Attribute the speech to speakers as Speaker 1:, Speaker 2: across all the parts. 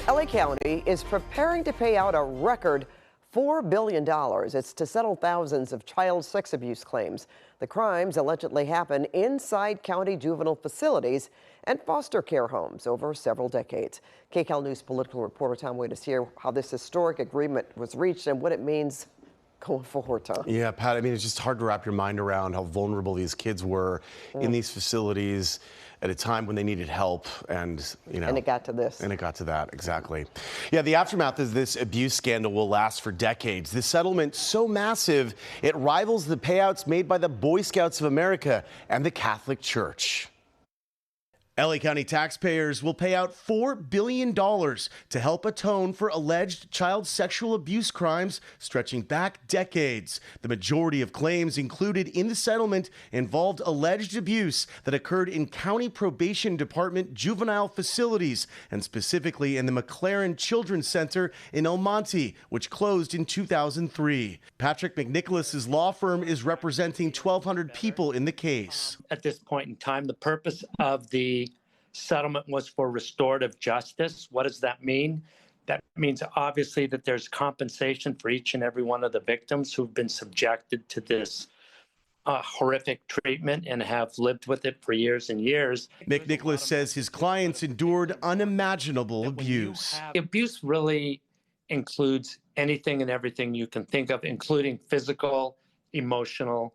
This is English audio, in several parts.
Speaker 1: LA County is preparing to pay out a record $4 billion. It's to settle thousands of child sex abuse claims. The crimes allegedly happen inside county juvenile facilities and foster care homes over several decades. KCAL News political reporter Tom Wade is here. How this historic agreement was reached and what it means going forward, Tom.
Speaker 2: Yeah, Pat, I mean, it's just hard to wrap your mind around how vulnerable these kids were in these facilities at a time when they needed help. And, you know.
Speaker 1: And it got to this.
Speaker 2: And it got to that, exactly. Yeah, the aftermath of this abuse scandal will last for decades. This settlement so massive, it rivals the payouts made by the Boy Scouts of America and the Catholic Church. LA County taxpayers will pay out $4 billion to help atone for alleged child sexual abuse crimes stretching back decades. The majority of claims included in the settlement involved alleged abuse that occurred in County Probation Department juvenile facilities, and specifically in the McLaren Children's Center in El Monte, which closed in 2003. Patrick McNicholas's law firm is representing 1,200 people in the case.
Speaker 3: At this point in time, the purpose of the settlement was for restorative justice. What does that mean? That means obviously that there's compensation for each and every one of the victims who've been subjected to this horrific treatment and have lived with it for years and years.
Speaker 2: McNicholas says his clients endured unimaginable abuse.
Speaker 3: Abuse really includes anything and everything you can think of, including physical, emotional,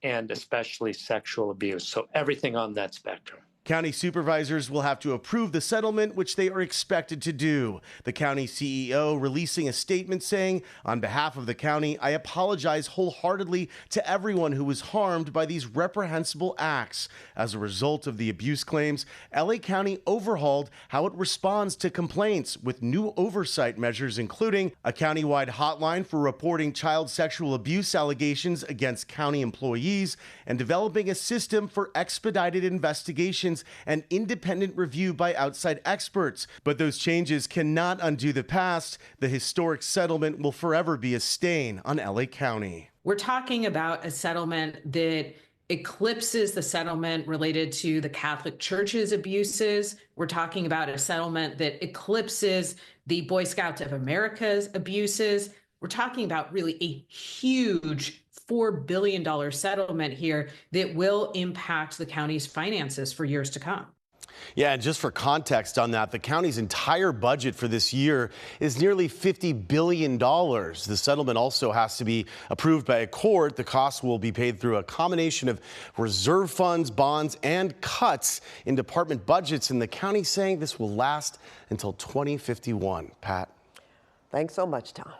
Speaker 3: and especially sexual abuse. So everything on that spectrum.
Speaker 2: County supervisors will have to approve the settlement, which they are expected to do. The county CEO releasing a statement saying, on behalf of the county, I apologize wholeheartedly to everyone who was harmed by these reprehensible acts. As a result of the abuse claims, LA County overhauled how it responds to complaints with new oversight measures, including a countywide hotline for reporting child sexual abuse allegations against county employees and developing a system for expedited investigations and independent review by outside experts. But those changes cannot undo the past. The historic settlement will forever be a stain on LA County.
Speaker 4: We're talking about a settlement that eclipses the settlement related to the Catholic Church's abuses. We're talking about a settlement that eclipses the Boy Scouts of America's abuses. We're talking about really a huge $4 billion settlement here that will impact the county's finances for years to come.
Speaker 2: Yeah, and just for context on that, the county's entire budget for this year is nearly $50 billion. The settlement also has to be approved by a court. The costs will be paid through a combination of reserve funds, bonds, and cuts in department budgets. And the county saying this will last until 2051. Pat.
Speaker 1: Thanks so much, Tom.